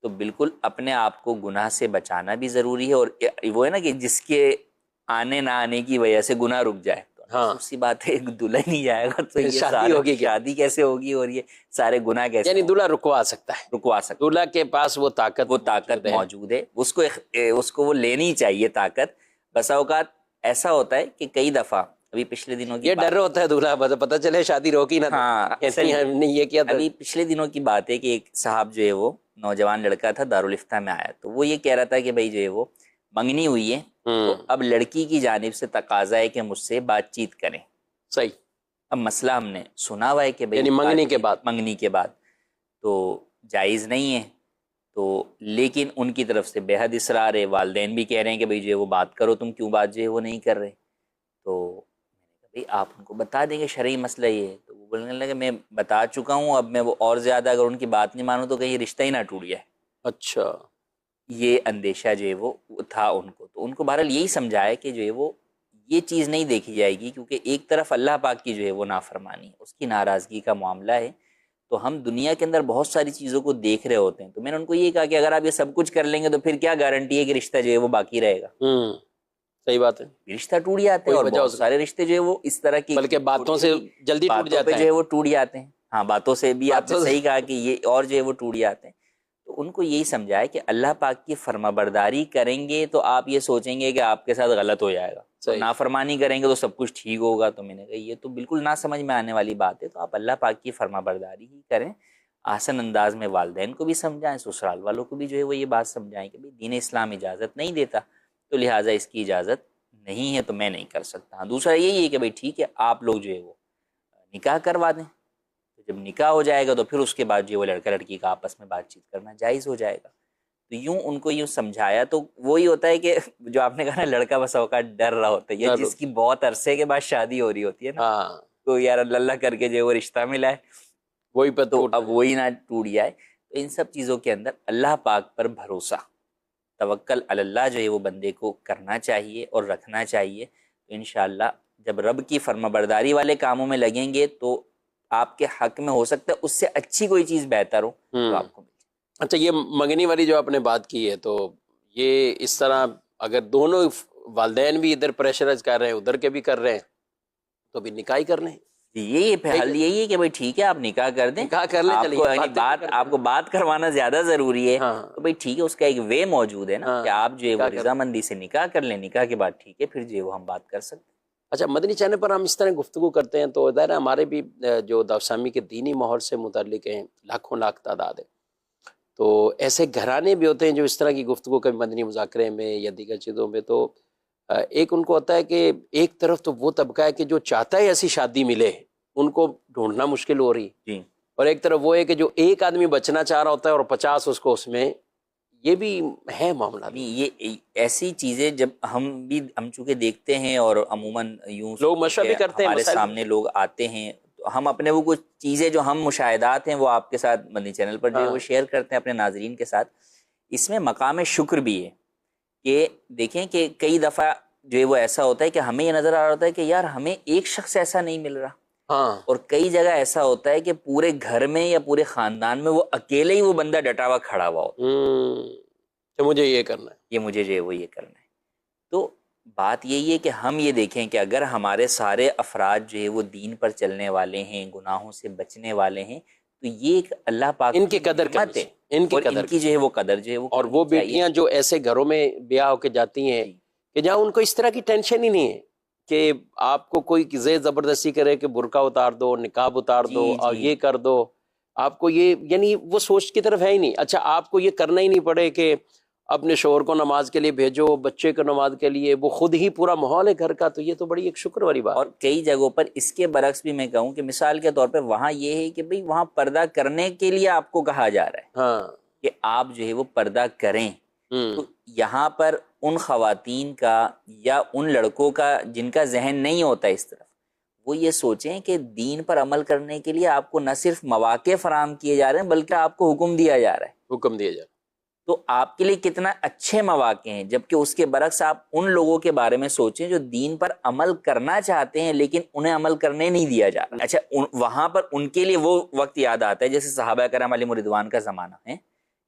تو بالکل اپنے آپ کو گناہ سے بچانا بھی ضروری ہے، اور وہ ہے نا کہ جس کے آنے نہ آنے کی وجہ سے گناہ رک جائے، تو ہاں، اسی بات ہے، دلہا نہیں جائے گا تو یہ شادی ہوگی کیا؟ شادی کیسے ہوگی اور یہ سارے گناہ کیسے یعنی دولہا رکوا سکتا ہے، رکوا سکتے؟ دولہا کے پاس وہ طاقت موجود ہے، اس کو وہ لینی چاہیے طاقت۔ بسا اوقات ایسا ہوتا ہے کہ کئی دفعہ ابھی پچھلے دنوں کی یہ ڈر ہوتا ہے دولہا پتہ چلے شادی روکی نہ، ہاں ہم نے یہ کیا تھا۔ ابھی پچھلے دنوں کی بات ہے کہ ایک صاحب جو ہے وہ نوجوان لڑکا تھا، دارالفتہ میں آیا، تو وہ یہ کہہ رہا تھا کہ بھائی جو ہے وہ منگنی ہوئی ہے، تو اب لڑکی کی جانب سے تقاضا ہے کہ مجھ سے بات چیت کریں۔ صحیح، اب مسئلہ ہم نے سنا ہوا ہے کہ بھائی یعنی منگنی کے بعد تو جائز نہیں ہے، تو لیکن ان کی طرف سے بے حد اصرار ہے، والدین بھی کہہ رہے ہیں کہ بھائی جو ہے وہ بات کرو، تم کیوں بات جو ہے وہ نہیں کر رہے؟ تو بھائی آپ ان کو بتا دیں گے شرعی مسئلہ یہ ہے، تو وہ بولنے لگے میں بتا چکا ہوں، اب میں وہ اور زیادہ اگر ان کی بات نہیں مانوں تو کہیں رشتہ ہی نہ ٹوٹ جائے۔ اچھا، یہ اندیشہ جو ہے وہ تھا ان کو، تو ان کو بہرحال یہی سمجھایا کہ جو ہے وہ یہ چیز نہیں دیکھی جائے گی، کیونکہ ایک طرف اللہ پاک کی جو ہے وہ نافرمانی، اس کی ناراضگی کا معاملہ ہے، تو ہم دنیا کے اندر بہت ساری چیزوں کو دیکھ رہے ہوتے ہیں، تو میں نے ان کو یہ کہا کہ اگر آپ یہ سب کچھ کر لیں گے تو پھر کیا گارنٹی ہے کہ رشتہ جو ہے وہ باقی رہے گا؟ صحیح بات ہے، رشتہ ٹوٹ جاتے ہیں، اور بہت سارے رشتے جو ہے وہ اس طرح کی بلکہ باتوں سے جلدی ٹوٹ جاتے ہیں، جو ہے وہ ٹوٹ جاتے ہیں۔ ہاں، باتوں سے بھی آپ نے صحیح کہا کہ یہ اور جو ہے وہ ٹوٹ جاتے ہیں۔ تو ان کو یہی سمجھایا کہ اللہ پاک کی فرما برداری کریں گے تو آپ یہ سوچیں گے کہ آپ کے ساتھ غلط ہو جائے گا، نافرمانی کریں گے تو سب کچھ ٹھیک ہوگا۔ تو میں نے کہا یہ تو بالکل نہ سمجھ میں آنے والی بات ہے، تو آپ اللہ پاک کی فرما برداری ہی کریں، آسن انداز میں والدین کو بھی سمجھائیں، سسرال والوں کو بھی جو ہے وہ یہ بات سمجھائیں کہ بھئی دین اسلام اجازت نہیں دیتا، تو لہٰذا اس کی اجازت نہیں ہے تو میں نہیں کر سکتا۔ ہاں، دوسرا یہی ہے کہ بھئی ٹھیک ہے آپ لوگ جو ہے وہ نکاح کروا دیں، جب نکاح ہو جائے گا تو پھر اس کے بعد جو وہ لڑکا لڑکی کا آپس میں بات چیت کرنا جائز ہو جائے گا۔ تو یوں ان کو یوں سمجھایا، تو وہی ہوتا ہے کہ جو آپ نے کہا نا لڑکا بس اوقات ڈر رہا ہوتا ہے، یا جس کی بہت عرصے کے بعد شادی ہو رہی ہوتی ہے نا، تو یار اللہ کر کے جو وہ رشتہ ملا ہے وہی پہ تو اب وہی نہ ٹوٹ جائے۔ تو ان سب چیزوں کے اندر اللہ پاک پر بھروسہ، توکل علی اللہ جو ہے وہ بندے کو کرنا چاہیے اور رکھنا چاہیے۔ تو انشاءاللہ جب رب کی فرما برداری والے کاموں میں لگیں گے تو آپ کے حق میں ہو سکتا ہے اس سے اچھی کوئی چیز بہتر ہو تو آپ کو مل جائے۔ اچھا، یہ منگنی والی جو آپ نے بات کی ہے، تو یہ اس طرح اگر دونوں والدین بھی ادھر پریشرائز کر رہے ہیں ادھر کے بھی کر رہے ہیں تو بھی نکاح ہی کرنے، یہی حل یہی ہے کہ بھائی ٹھیک ہے آپ نکاح کر دیں، نکاح کر لیں، آپ کو بات کروانا زیادہ ضروری ہے، تو بھائی ٹھیک ہے اس کا ایک وے موجود ہے نا کہ آپ جو ہے وہ رضامندی سے نکاح کر لیں، نکاح کے بعد ٹھیک ہے پھر جو ہے وہ ہم بات کر سکتے ہیں۔ اچھا، مدنی چینل پر ہم اس طرح گفتگو کرتے ہیں تو ظاہر ہے ہمارے بھی جو دعوت کے دینی ماحول سے متعلق ہیں لاکھوں لاکھ تعداد ہے، تو ایسے گھرانے بھی ہوتے ہیں جو اس طرح کی گفتگو کبھی مدنی مذاکرے میں یا دیگر چیزوں میں، تو ایک ان کو ہوتا ہے کہ ایک طرف تو وہ طبقہ ہے کہ جو چاہتا ہے ایسی شادی ملے، ان کو ڈھونڈنا مشکل ہو رہی، جی، اور ایک طرف وہ ہے کہ جو ایک آدمی بچنا چاہ رہا ہوتا ہے اور 50 اس کو اس میں، یہ بھی ہے معاملہ بھی۔ یہ ایسی چیزیں جب ہم چونکہ دیکھتے ہیں اور عموماً یوں لوگ مشورہ بھی کرتے ہیں، ہمارے مسائل سامنے لوگ آتے ہیں تو ہم اپنے وہ کچھ چیزیں جو ہم مشاہدات ہیں وہ آپ کے ساتھ مدنی چینل پر جو ہے وہ شیئر کرتے ہیں اپنے ناظرین کے ساتھ۔ اس میں مقام شکر بھی ہے کہ دیکھیں کہ کئی دفعہ جو ہے وہ ایسا ہوتا ہے کہ ہمیں یہ نظر آ رہا ہوتا ہے کہ یار ہمیں ایک شخص ایسا نہیں مل رہا، ہاں، اور کئی جگہ ایسا ہوتا ہے کہ پورے گھر میں یا پورے خاندان میں وہ اکیلے ہی وہ بندہ ڈٹا ہوا کھڑا ہوا ہوتا ہے کہ مجھے یہ کرنا ہے، یہ مجھے جو ہے وہ یہ کرنا ہے۔ تو بات یہی ہے کہ ہم یہ دیکھیں کہ اگر ہمارے سارے افراد جو ہے وہ دین پر چلنے والے ہیں، گناہوں سے بچنے والے ہیں، تو یہ ایک اللہ پاک ان کی قدر نعمت کرنی ہے، ان کی اور قدر ان کی جو ہے وہ قدر جو ہے وہ اور کرنی وہ چاہیے۔ بیٹیاں جو ایسے گھروں میں بیاہ ہو کے جاتی ہیں جی، کہ جہاں ان کو اس طرح کی ٹینشن ہی نہیں ہے کہ آپ کو کوئی زیر زبردستی کرے کہ برقع اتار دو، نقاب اتار جی، دو اور جی، یہ کر دو، آپ کو یہ یعنی وہ سوچ کی طرف ہے ہی نہیں۔ اچھا آپ کو یہ کرنا ہی نہیں پڑے کہ اپنے شوہر کو نماز کے لیے بھیجو، بچے کو نماز کے لیے، وہ خود ہی پورا ماحول ہے گھر کا، تو یہ تو بڑی ایک شکر والی بات۔ اور کئی جگہوں پر اس کے برعکس بھی میں کہوں کہ مثال کے طور پہ وہاں یہ ہے کہ بھئی وہاں پردہ کرنے کے لیے آپ کو کہا جا رہا ہے ہاں، کہ آپ جو ہے وہ پردہ کریں، ہوں، تو یہاں پر ان خواتین کا یا ان لڑکوں کا جن کا ذہن نہیں ہوتا اس طرف، وہ یہ سوچیں کہ دین پر عمل کرنے کے لیے آپ کو نہ صرف مواقع فراہم کیے جا رہے ہیں بلکہ آپ کو حکم دیا جا رہا ہے، حکم دیا جائے۔ تو آپ کے لیے کتنا اچھے مواقع ہیں، جبکہ اس کے برعکس آپ ان لوگوں کے بارے میں سوچیں جو دین پر عمل کرنا چاہتے ہیں لیکن انہیں عمل کرنے نہیں دیا جا رہا۔ اچھا وہاں پر ان کے لیے وہ وقت یاد آتا ہے جیسے صحابہ کرام علیہم رضوان کا زمانہ ہے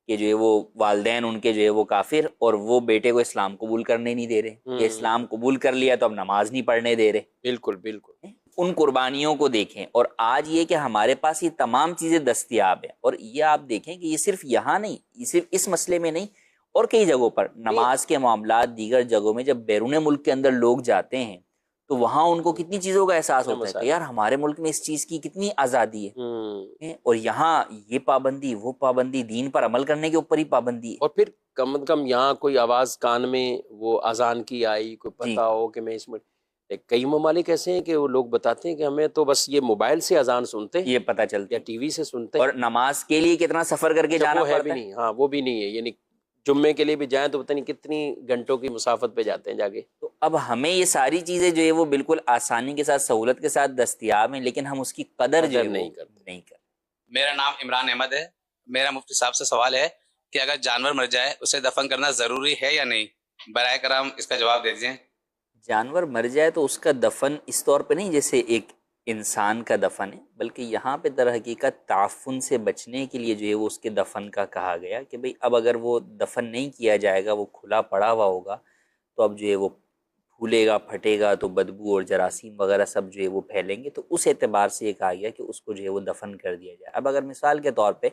کہ جو ہے وہ والدین ان کے جو ہے وہ کافر اور وہ بیٹے کو اسلام قبول کرنے نہیں دے رہے، کہ اسلام قبول کر لیا تو اب نماز نہیں پڑھنے دے رہے۔ بالکل بالکل، ان قربانیوں کو دیکھیں، اور آج یہ کہ ہمارے پاس یہ تمام چیزیں دستیاب ہیں، اور یہ آپ دیکھیں کہ یہ صرف یہاں نہیں، یہ صرف اس مسئلے میں نہیں، اور کئی جگہوں پر نماز کے معاملات دیگر جگہوں میں جب بیرون ملک کے اندر لوگ جاتے ہیں تو وہاں ان کو کتنی چیزوں کا احساس ہوتا ہے کہ یار ہمارے ملک میں اس چیز کی کتنی آزادی ہے، اور یہاں یہ پابندی وہ پابندی، دین پر عمل کرنے کے اوپر ہی پابندی ہے۔ اور پھر کم از کم یہاں کوئی آواز کان میں وہ اذان کی آئی، کوئی پتہ ہو کہ میں اس میں، کئی ممالک ایسے ہیں کہ وہ لوگ بتاتے ہیں کہ ہمیں تو بس یہ موبائل سے اذان سنتے ہیں یہ پتہ چلتا یا ہے، ٹی وی سے سنتے ہیں، اور نماز کے لیے کتنا سفر کر کے جانا وہ ہے بھی پڑتا ہے۔ نہیں، ہاں وہ بھی نہیں ہے، یعنی جمعے کے لیے بھی جائیں تو پتہ نہیں کتنی گھنٹوں کی مسافت پہ جاتے ہیں جا کے۔ تو اب ہمیں یہ ساری چیزیں جو ہے وہ بالکل آسانی کے ساتھ سہولت کے ساتھ دستیاب ہیں، لیکن ہم اس کی قدر جو ہے نہیں وہ کرتے۔ نہیں کرتے۔ میرا نام عمران احمد ہے۔ میرا مفتی صاحب سے سوال ہے کہ اگر جانور مر جائے اسے دفن کرنا ضروری ہے یا نہیں؟ برائے کرم اس کا جواب دے دیجیے۔ جانور مر جائے تو اس کا دفن اس طور پہ نہیں جیسے ایک انسان کا دفن ہے، بلکہ یہاں پہ در حقیقت تعفن سے بچنے کے لیے جو ہے وہ اس کے دفن کا کہا گیا کہ بھئی اب اگر وہ دفن نہیں کیا جائے گا، وہ کھلا پڑا ہوا ہوگا تو اب جو ہے وہ پھولے گا، پھٹے گا، تو بدبو اور جراثیم وغیرہ سب جو ہے وہ پھیلیں گے، تو اس اعتبار سے یہ کہا گیا کہ اس کو جو ہے وہ دفن کر دیا جائے۔ اب اگر مثال کے طور پہ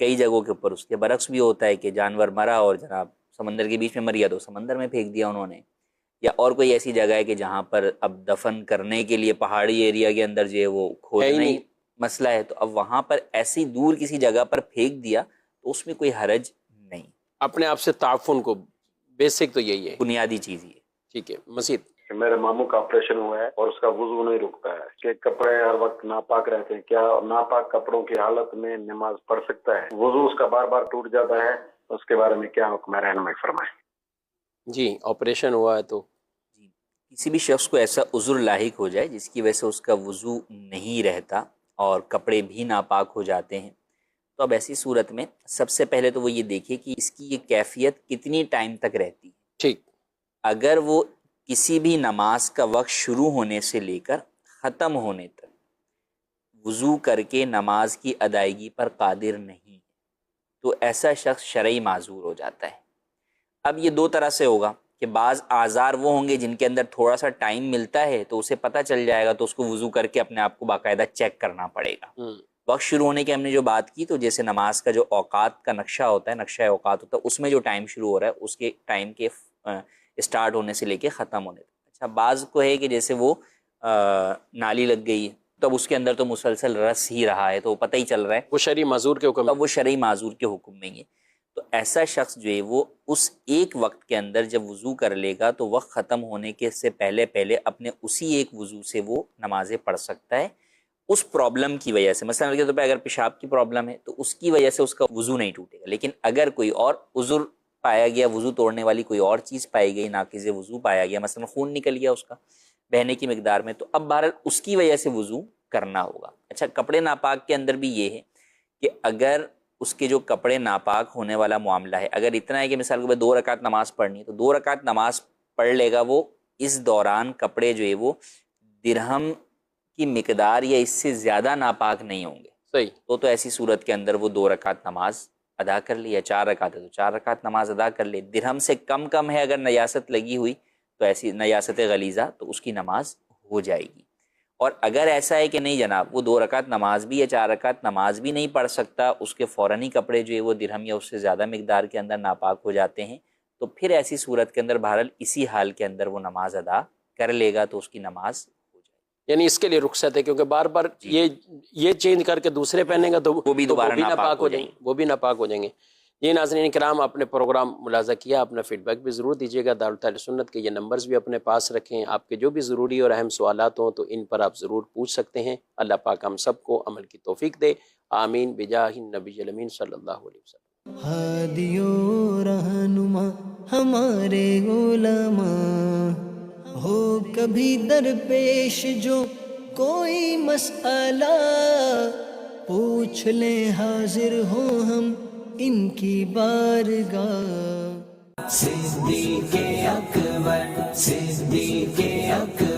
کئی جگہوں کے اوپر اس کے برعکس بھی ہوتا ہے کہ جانور مرا اور جناب سمندر کے بیچ میں مر گیا تو سمندر میں پھینک دیا انہوں نے، یا اور کوئی ایسی جگہ ہے کہ جہاں پر اب دفن کرنے کے لیے پہاڑی ایریا کے اندر جو ہے وہ کھودنا ہی مسئلہ ہے، تو اب وہاں پر ایسی دور کسی جگہ پر پھینک دیا تو اس میں کوئی حرج نہیں۔ اپنے آپ سے تعفن کو بیسک تو یہی ہے، بنیادی چیز یہ۔ ٹھیک ہے مزید۔ میرے ماموں کا آپریشن ہوا ہے اور اس کا وضو نہیں رکتا ہے کہ کپڑے ہر وقت ناپاک رہتے ہیں، کیا ناپاک کپڑوں کی حالت میں نماز پڑھ سکتا ہے؟ وضو اس کا بار بار ٹوٹ جاتا ہے، اس کے بارے میں کیا حکم ہے، رہنمائی فرمائیں۔ جی آپریشن ہوا ہے تو کسی بھی شخص کو ایسا عذر لاحق ہو جائے جس کی وجہ سے اس کا وضو نہیں رہتا اور کپڑے بھی ناپاک ہو جاتے ہیں، تو اب ایسی صورت میں سب سے پہلے تو وہ یہ دیکھے کہ اس کی یہ کیفیت کتنی ٹائم تک رہتی ہے۔ ٹھیک، اگر وہ کسی بھی نماز کا وقت شروع ہونے سے لے کر ختم ہونے تک وضو کر کے نماز کی ادائیگی پر قادر نہیں تو ایسا شخص شرعی معذور ہو جاتا ہے۔ اب یہ دو طرح سے ہوگا کہ بعض اعذار وہ ہوں گے جن کے اندر تھوڑا سا ٹائم ملتا ہے تو اسے پتہ چل جائے گا، تو اس کو وضو کر کے اپنے آپ کو باقاعدہ چیک کرنا پڑے گا۔ وقت شروع ہونے کی ہم نے جو بات کی، تو جیسے نماز کا جو اوقات کا نقشہ ہوتا ہے، نقشہ اوقات ہوتا ہے، اس میں جو ٹائم شروع ہو رہا ہے اس کے ٹائم کے اسٹارٹ ہونے سے لے کے ختم ہونے تک۔ اچھا بعض کو ہے کہ جیسے وہ نالی لگ گئی ہے تو اب اس کے اندر تو مسلسل رس ہی رہا ہے تو پتہ ہی چل رہا ہے، وہ شرعی معذور کے حکم، اب وہ شرعی معذور کے حکم میں ہے۔ تو تو ایسا شخص جو ہے وہ اس ایک وقت کے اندر جب وضو کر لے گا تو وقت ختم ہونے کے سے پہلے اپنے اسی ایک وضو سے وہ نمازیں پڑھ سکتا ہے. اس پرابلم کی وجہ سے، مثلا کے طور پہ اگر پیشاب کی پرابلم ہے تو اس کی وجہ سے اس کا وضو نہیں ٹوٹے گا. لیکن اگر کوئی اور عذر پایا گیا، وضو توڑنے والی کوئی اور چیز پائی گئی، ناقض وضو پایا گیا، مثلا خون نکل گیا اس کا بہنے کی مقدار میں، تو اب بہرحال اس کی وجہ سے وضو کرنا ہوگا. اچھا، کپڑے ناپاک کے اندر بھی یہ ہے کہ اگر اس کے جو کپڑے ناپاک ہونے والا معاملہ ہے، اگر اتنا ہے کہ مثال کے 2 رکعت نماز پڑھنی ہے تو 2 رکعت نماز پڑھ لے گا، وہ اس دوران کپڑے جو ہے وہ درہم کی مقدار یا اس سے زیادہ ناپاک نہیں ہوں گے. صحیح. تو ایسی صورت کے اندر وہ 2 رکعت نماز ادا کر لی، یا 4 رکعت ہے تو 4 رکعت نماز ادا کر لے. درہم سے کم ہے اگر نجاست لگی ہوئی تو ایسی نجاست غلیظہ تو اس کی نماز ہو جائے گی. اور اگر ایسا ہے کہ نہیں جناب وہ 2 رکعت نماز بھی یا 4 رکعت نماز بھی نہیں پڑھ سکتا، اس کے فوراً ہی کپڑے جو ہے وہ درہم یا اس سے زیادہ مقدار کے اندر ناپاک ہو جاتے ہیں، تو پھر ایسی صورت کے اندر بہرحال اسی حال کے اندر وہ نماز ادا کر لے گا تو اس کی نماز ہو جائے گی. یعنی اس کے لیے رخصت ہے، کیونکہ بار بار یہ چینج کر کے دوسرے پہنے گا تو وہ بھی دوبارہ ناپاک ہو جائیں گے، وہ بھی ناپاک ہو جائیں گے. یہ ناظرین کرام، اپنے پروگرام ملاحظہ کیا، اپنا فیڈ بیک بھی ضرور دیجیے گا. دارالتحفظ سنت کے یہ نمبرز بھی اپنے پاس رکھیں. آپ کے جو بھی ضروری اور اہم سوالات ہوں تو ان پر آپ ضرور پوچھ سکتے ہیں. اللہ پاک ہم سب کو عمل کی توفیق دے. آمین بجاہ النبی الامین صلی اللہ علیہ وسلم. ہادی و رہنما ہمارے علماء، ہو کبھی درپیش جو کوئی مسئلہ، پوچھ لیں حاضر ہوں ہم ان کی بارگاہ. صدیق اکبر، صدیق اکبر.